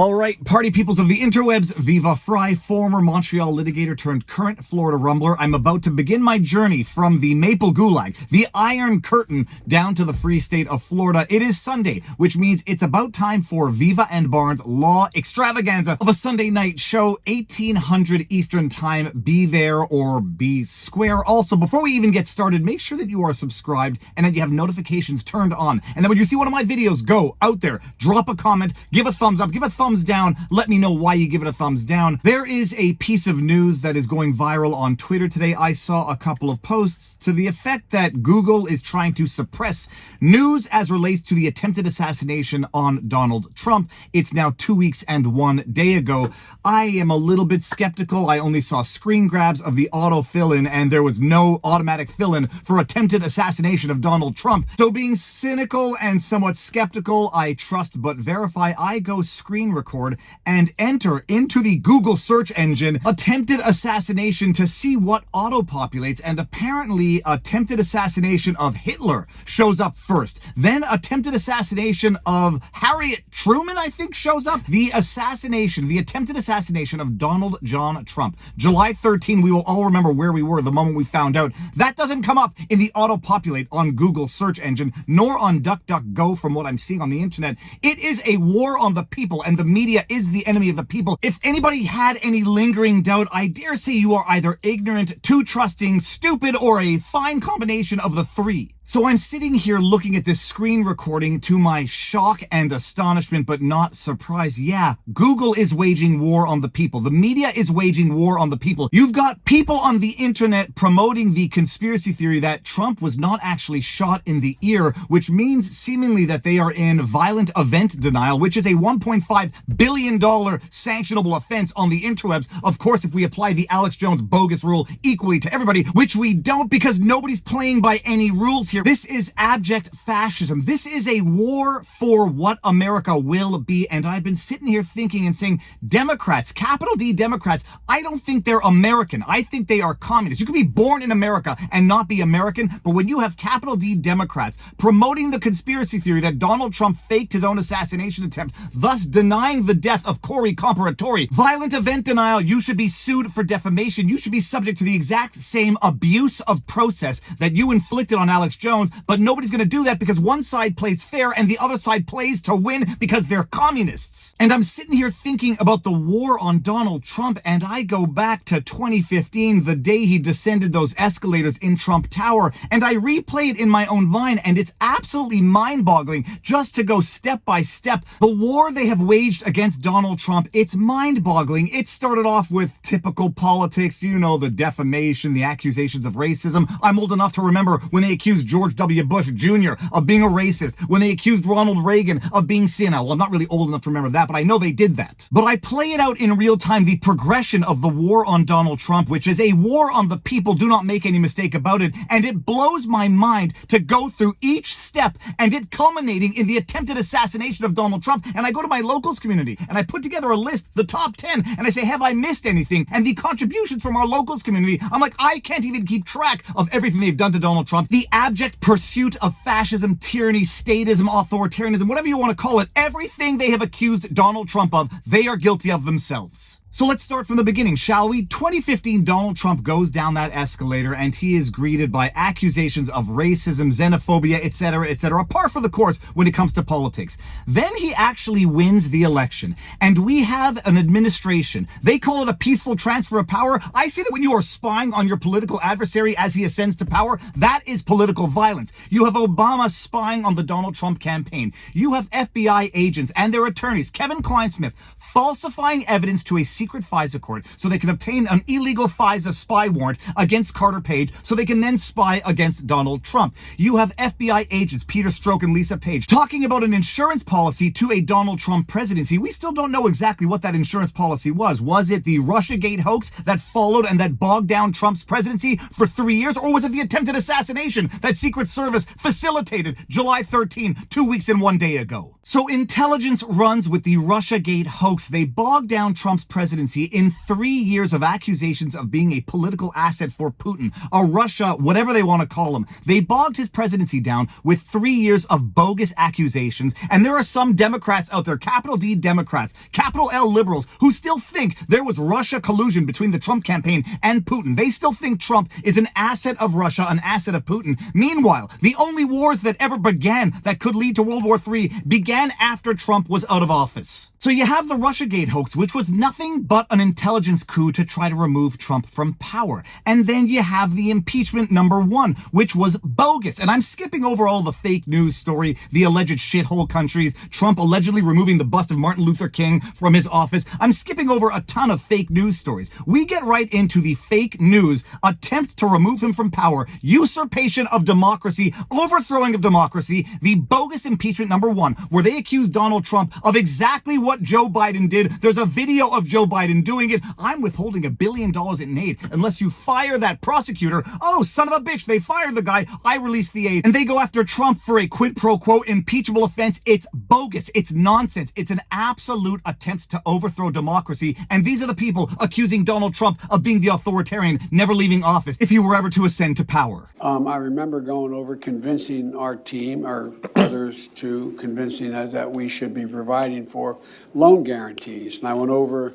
All right, party peoples of the interwebs, Viva Frei, former Montreal litigator turned current Florida rumbler. I'm about to begin my journey from the Maple Gulag, the Iron Curtain, down to the free state of Florida. It is Sunday, which means it's about time for Viva and Barnes Law Extravaganza of a Sunday night show, 1800 Eastern Time. Be there or be square. Also, before we even get started, make sure that you are subscribed and that you have notifications turned on. And then when you see one of my videos, go out there, drop a comment, give a thumbs up, give a thumbs down. Let me know why you give it a thumbs down. There is a piece of news that is going viral on Twitter today. I saw a couple of posts to the effect that Google is trying to suppress news as relates to the attempted assassination on Donald Trump. It's now 2 weeks and 1 day ago. I am a little bit skeptical. I only saw screen grabs of the auto fill-in and there was no automatic fill-in for attempted assassination of Donald Trump. So being cynical and somewhat skeptical, I trust but verify, I go screen record and enter into the Google search engine attempted assassination to see what auto-populates, and apparently attempted assassination of Hitler shows up first. Then attempted assassination of Harriet Truman, I think, shows up. The attempted assassination of Donald John Trump. July 13, we will all remember where we were the moment we found out. That doesn't come up in the auto-populate on Google search engine, nor on DuckDuckGo from what I'm seeing on the internet. It is a war on the people, and the media is the enemy of the people. If anybody had any lingering doubt, I dare say you are either ignorant, too trusting, stupid, or a fine combination of the three. So I'm sitting here looking at this screen recording to my shock and astonishment, but not surprise. Yeah, Google is waging war on the people. The media is waging war on the people. You've got people on the internet promoting the conspiracy theory that Trump was not actually shot in the ear, which means seemingly that they are in violent event denial, which is a $1.5 billion sanctionable offense on the interwebs. Of course, if we apply the Alex Jones bogus rule equally to everybody, which we don't because nobody's playing by any rules here. This is abject fascism. This is a war for what America will be. And I've been sitting here thinking and saying, Democrats, capital D Democrats, I don't think they're American. I think they are communists. You can be born in America and not be American, but when you have capital D Democrats promoting the conspiracy theory that Donald Trump faked his own assassination attempt, thus denying the death of Corey Comparatori, violent event denial, you should be sued for defamation. You should be subject to the exact same abuse of process that you inflicted on Alex Jones, but nobody's going to do that because one side plays fair and the other side plays to win because they're communists. And I'm sitting here thinking about the war on Donald Trump, and I go back to 2015, the day he descended those escalators in Trump Tower, and I replay it in my own mind, and it's absolutely mind-boggling just to go step by step. The war they have waged against Donald Trump, it's mind-boggling. It started off with typical politics, you know, the defamation, the accusations of racism. I'm old enough to remember when they accused George W. Bush Jr. of being a racist, when they accused Ronald Reagan of being senile. Well, I'm not really old enough to remember that, but I know they did that. But I play it out in real time, the progression of the war on Donald Trump, which is a war on the people, do not make any mistake about it, and it blows my mind to go through each step and it culminating in the attempted assassination of Donald Trump. And I go to my locals community and I put together a list, the top 10, and I say, have I missed anything? And the contributions from our locals community, I'm like, I can't even keep track of everything they've done to Donald Trump. The abject pursuit of fascism, tyranny, statism, authoritarianism, whatever you want to call it, everything they have accused Donald Trump of, they are guilty of themselves. So let's start from the beginning, shall we? 2015, Donald Trump goes down that escalator and he is greeted by accusations of racism, xenophobia, etc., par for the course when it comes to politics. Then he actually wins the election, and we have an administration. They call it a peaceful transfer of power. I say that when you are spying on your political adversary as he ascends to power, that is political violence. You have Obama spying on the Donald Trump campaign. You have FBI agents and their attorneys, Kevin Kleinsmith, falsifying evidence to a secret FISA court so they can obtain an illegal FISA spy warrant against Carter Page so they can then spy against Donald Trump. You have FBI agents, Peter Strzok and Lisa Page, talking about an insurance policy to a Donald Trump presidency. We still don't know exactly what that insurance policy was. Was it the Russiagate hoax that followed and that bogged down Trump's presidency for 3 years? Or was it the attempted assassination that Secret Service facilitated July 13, 2 weeks and 1 day ago? So intelligence runs with the Russiagate hoax. They bogged down Trump's presidency in 3 years of accusations of being a political asset for Putin, a Russia, whatever they want to call him. They bogged his presidency down with 3 years of bogus accusations. And there are some Democrats out there, capital D Democrats, capital L liberals, who still think there was Russia collusion between the Trump campaign and Putin. They still think Trump is an asset of Russia, an asset of Putin. Meanwhile, the only wars that ever began that could lead to World War III began after Trump was out of office. So you have the Russiagate hoax, which was nothing but an intelligence coup to try to remove Trump from power. And then you have the impeachment #1, which was bogus. And I'm skipping over all the fake news story, the alleged shithole countries, Trump allegedly removing the bust of Martin Luther King from his office. I'm skipping over a ton of fake news stories. We get right into the fake news attempt to remove him from power, usurpation of democracy, overthrowing of democracy, the bogus impeachment #1, where they accused Donald Trump of exactly what Joe Biden did. There's a video of Joe Biden doing it. I'm withholding $1 billion in aid unless you fire that prosecutor. Oh, son of a bitch, they fired the guy. I released the aid. And they go after Trump for a quid pro quo impeachable offense. It's bogus. It's nonsense. It's an absolute attempt to overthrow democracy. And these are the people accusing Donald Trump of being the authoritarian, never leaving office if he were ever to ascend to power. I remember going over convincing our team, or others, to convincing us that we should be providing for loan guarantees. And I went over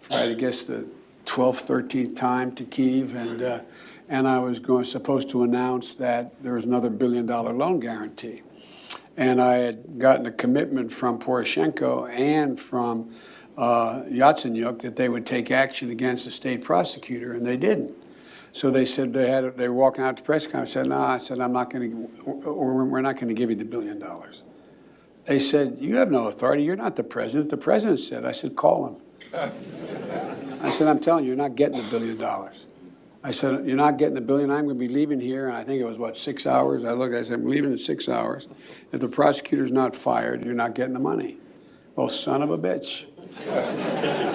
for, I guess, the 12th, 13th time to Kyiv, and I was supposed to announce that there was another $1 billion loan guarantee. And I had gotten a commitment from Poroshenko and from Yatsenyuk that they would take action against the state prosecutor, and they didn't. So they said they were walking out to press conference. I said, no, I said, I'm not going to, or we're not going to give you the $1 billion. They said, you have no authority. You're not the president. The president said. I said, call him. I said, I'm telling you, you're not getting the $1 billion. I said, you're not getting the $1 billion. I'm going to be leaving here. And I think it was, 6 hours? I looked, I said, I'm leaving in 6 hours. If the prosecutor's not fired, you're not getting the money. Well, son of a bitch.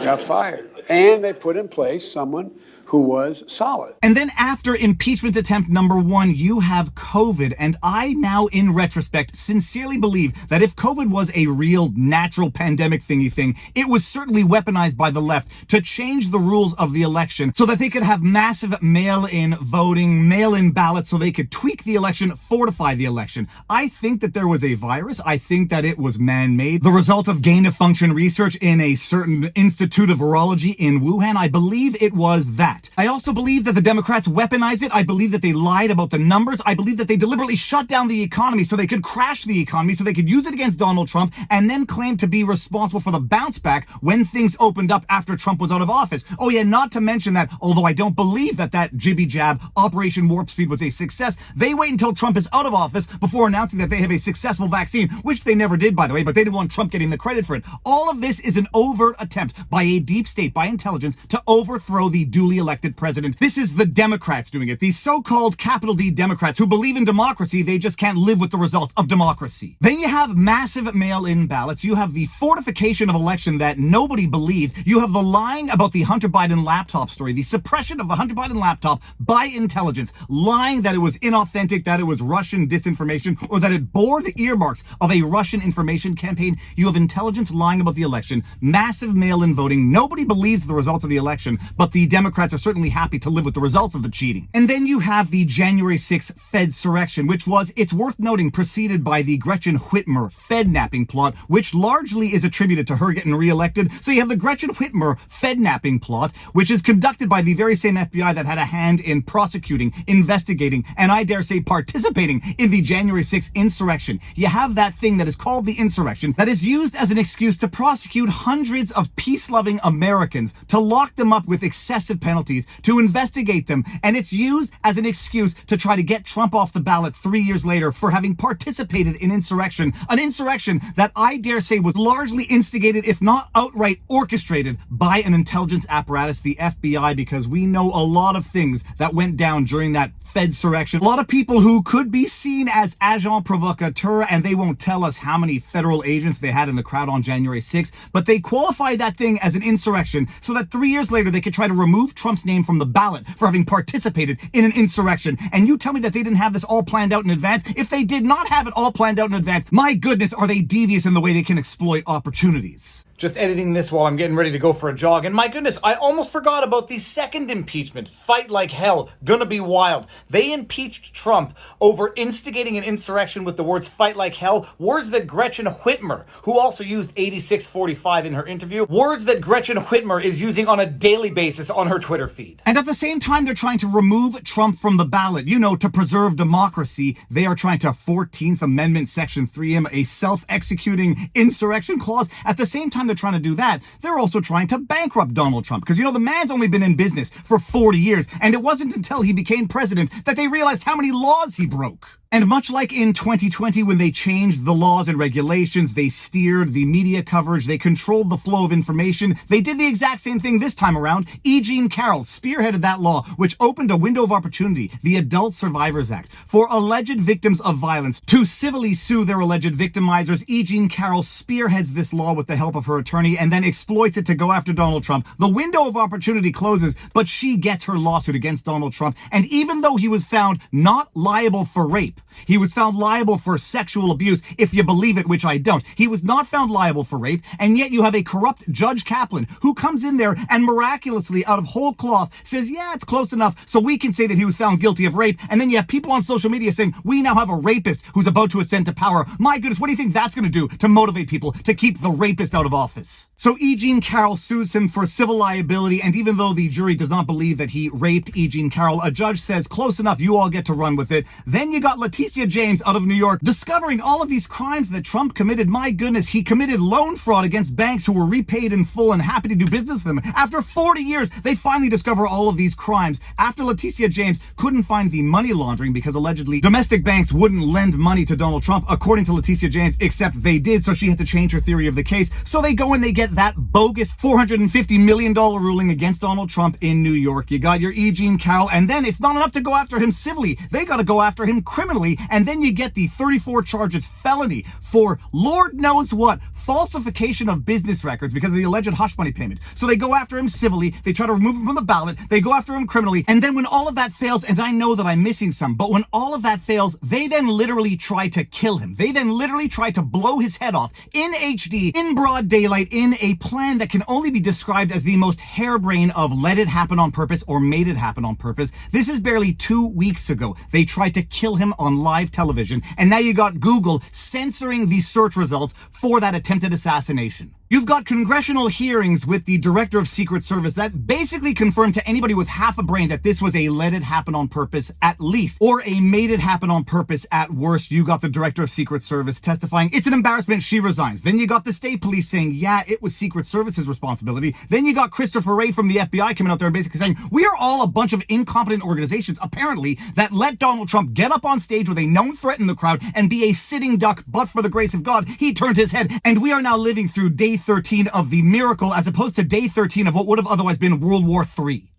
Got fired. And they put in place someone who was solid. And then after impeachment attempt #1, you have COVID. And I now, in retrospect, sincerely believe that if COVID was a real natural pandemic thingy thing, it was certainly weaponized by the left to change the rules of the election so that they could have massive mail-in voting, mail-in ballots, so they could tweak the election, fortify the election. I think that there was a virus. I think that it was man-made. The result of gain-of-function research in a certain Institute of Virology in Wuhan, I believe it was that. I also believe that the Democrats weaponized it. I believe that they lied about the numbers. I believe that they deliberately shut down the economy so they could crash the economy, so they could use it against Donald Trump and then claim to be responsible for the bounce back when things opened up after Trump was out of office. Oh yeah, not to mention that, although I don't believe that jibby jab Operation Warp Speed was a success, they wait until Trump is out of office before announcing that they have a successful vaccine, which they never did, by the way, but they didn't want Trump getting the credit for it. All of this is an overt attempt by a deep state, by intelligence, to overthrow the duly elected president. This is the Democrats doing it. These so-called capital D Democrats who believe in democracy, they just can't live with the results of democracy. Then you have massive mail-in ballots. You have the fortification of election that nobody believes. You have the lying about the Hunter Biden laptop story, the suppression of the Hunter Biden laptop by intelligence, lying that it was inauthentic, that it was Russian disinformation, or that it bore the earmarks of a Russian information campaign. You have intelligence lying about the election, massive mail-in voting. Nobody believes the results of the election, but the Democrats are certainly happy to live with the results of the cheating. And then you have the January 6th Fedsurrection, which was, it's worth noting, preceded by the Gretchen Whitmer Fed-napping plot, which largely is attributed to her getting reelected. So you have the Gretchen Whitmer Fed-napping plot, which is conducted by the very same FBI that had a hand in prosecuting, investigating, and I dare say participating in the January 6th insurrection. You have that thing that is called the insurrection that is used as an excuse to prosecute hundreds of peace-loving Americans, to lock them up with excessive penalties, to investigate them, and it's used as an excuse to try to get Trump off the ballot 3 years later for having participated in insurrection, an insurrection that I dare say was largely instigated, if not outright orchestrated, by an intelligence apparatus, the FBI, because we know a lot of things that went down during that Fedsurrection. A lot of people who could be seen as agents provocateurs, and they won't tell us how many federal agents they had in the crowd on January 6th, but they qualify that thing as an insurrection so that 3 years later they could try to remove Trump's name from the ballot for having participated in an insurrection. And you tell me that they didn't have this all planned out in advance? If they did not have it all planned out in advance, my goodness, are they devious in the way they can exploit opportunities. Just editing this while I'm getting ready to go for a jog, and my goodness, I almost forgot about the second impeachment. Fight like hell. Gonna be wild. They impeached Trump over instigating an insurrection with the words fight like hell, words that Gretchen Whitmer, who also used 8645 in her interview, words that Gretchen Whitmer is using on a daily basis on her Twitter feed. And at the same time, they're trying to remove Trump from the ballot, to preserve democracy. They are trying to 14th Amendment Section 3 him, a self-executing insurrection clause. At the same time they're trying to do that, they're also trying to bankrupt Donald Trump. Because, the man's only been in business for 40 years, and it wasn't until he became president that they realized how many laws he broke. And much like in 2020 when they changed the laws and regulations, they steered the media coverage, they controlled the flow of information, they did the exact same thing this time around. E. Jean Carroll spearheaded that law, which opened a window of opportunity, the Adult Survivors Act, for alleged victims of violence to civilly sue their alleged victimizers. E. Jean Carroll spearheads this law with the help of her attorney and then exploits it to go after Donald Trump. The window of opportunity closes, but she gets her lawsuit against Donald Trump. And even though he was found not liable for rape, he was found liable for sexual abuse, if you believe it, which I don't. He was not found liable for rape, and yet you have a corrupt Judge Kaplan who comes in there and miraculously, out of whole cloth, says, yeah, it's close enough, so we can say that he was found guilty of rape. And then you have people on social media saying, we now have a rapist who's about to ascend to power. My goodness, what do you think that's going to do to motivate people to keep the rapist out of office? So E. Jean Carroll sues him for civil liability, and even though the jury does not believe that he raped E. Jean Carroll, a judge says, close enough, you all get to run with it. Then you got Leticia James out of New York discovering all of these crimes that Trump committed. My goodness, he committed loan fraud against banks who were repaid in full and happy to do business with them. After 40 years, they finally discover all of these crimes. After Leticia James couldn't find the money laundering because allegedly domestic banks wouldn't lend money to Donald Trump, according to Leticia James, except they did, so she had to change her theory of the case. So they go and they get that bogus $450 million ruling against Donald Trump in New York. You got your E. Jean Carroll, and then it's not enough to go after him civilly. They got to go after him criminally, and then you get the 34 charges felony for Lord knows what, falsification of business records because of the alleged hush money payment. So they go after him civilly, they try to remove him from the ballot, they go after him criminally, and then when all of that fails, and I know that I'm missing some, but when all of that fails, they then literally try to kill him. They then literally try to blow his head off in HD, in broad daylight, in a plan that can only be described as the most harebrained of let it happen on purpose or made it happen on purpose. This is barely 2 weeks ago. They tried to kill him on live television, and now you got Google censoring the search results for that attempted assassination. You've got congressional hearings with the director of Secret Service that basically confirmed to anybody with half a brain that this was a let it happen on purpose at least, or a made it happen on purpose at worst. You got the director of Secret Service testifying, it's an embarrassment, she resigns. Then you got the state police saying, yeah, it was Secret Service's responsibility. Then you got Christopher Wray from the FBI coming out there and basically saying, we are all a bunch of incompetent organizations, apparently, that let Donald Trump get up on stage with a known threat in the crowd and be a sitting duck, but for the grace of God, he turned his head, and we are now living through day 13 of the miracle as opposed to day 13 of what would have otherwise been World War III.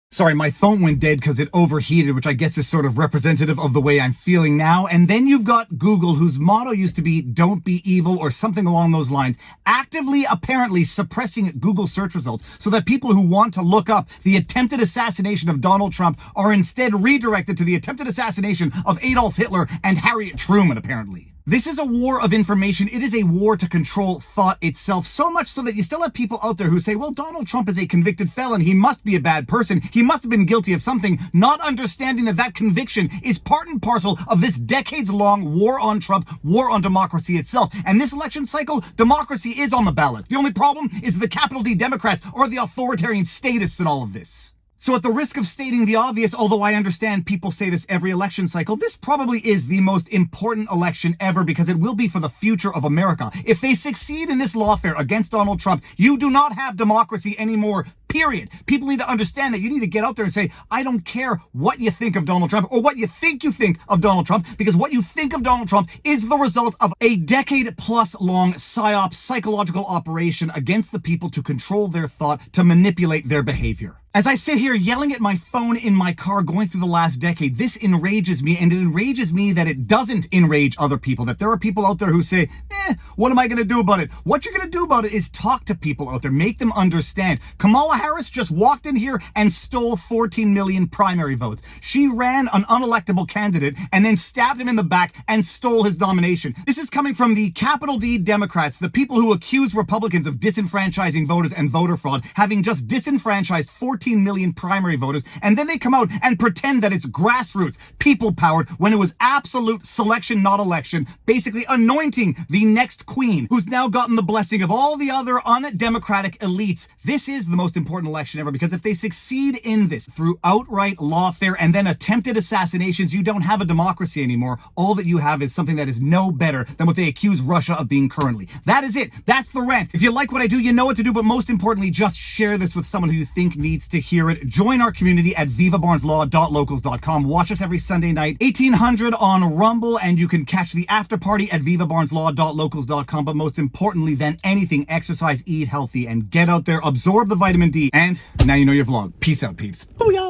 Sorry, my phone went dead because it overheated, which I guess is sort of representative of the way I'm feeling now. And then you've got Google, whose motto used to be, don't be evil, or something along those lines, actively, apparently, suppressing Google search results so that people who want to look up the attempted assassination of Donald Trump are instead redirected to the attempted assassination of Adolf Hitler and Harriet Truman, apparently. This is a war of information. It is a war to control thought itself, so much so that you still have people out there who say, well, Donald Trump is a convicted felon. He must be a bad person. He must have been guilty of something, not understanding that that conviction is part and parcel of this decades-long war on Trump, war on democracy itself. And this election cycle, democracy is on the ballot. The only problem is the capital D Democrats or the authoritarian statists in all of this. So at the risk of stating the obvious, although I understand people say this every election cycle, this probably is the most important election ever because it will be for the future of America. If they succeed in this lawfare against Donald Trump, you do not have democracy anymore, period. People need to understand that you need to get out there and say, I don't care what you think of Donald Trump or what you think of Donald Trump, because what you think of Donald Trump is the result of a decade-plus-long psyop, psychological operation against the people to control their thought, to manipulate their behavior. As I sit here yelling at my phone in my car going through the last decade, this enrages me, and it enrages me that it doesn't enrage other people, that there are people out there who say, what am I going to do about it? What you're going to do about it is talk to people out there, make them understand. Kamala Harris just walked in here and stole 14 million primary votes. She ran an unelectable candidate and then stabbed him in the back and stole his nomination. This is coming from the capital D Democrats, the people who accuse Republicans of disenfranchising voters and voter fraud, having just disenfranchised 14 million primary voters, and then they come out and pretend that it's grassroots, people-powered, when it was absolute selection, not election, basically anointing the next queen, who's now gotten the blessing of all the other undemocratic elites. This is the most important election ever, because if they succeed in this through outright lawfare and then attempted assassinations, you don't have a democracy anymore. All that you have is something that is no better than what they accuse Russia of being currently. That is it. That's the rant. If you like what I do, you know what to do, but most importantly, just share this with someone who you think needs to hear it. Join our community at vivabarneslaw.locals.com. Watch us every Sunday night, 1800 on Rumble, and you can catch the after party at vivabarneslaw.locals.com. But most importantly than anything, exercise, eat healthy, and get out there, absorb the vitamin D. And now you know your vlog. Peace out, peeps. Booyah!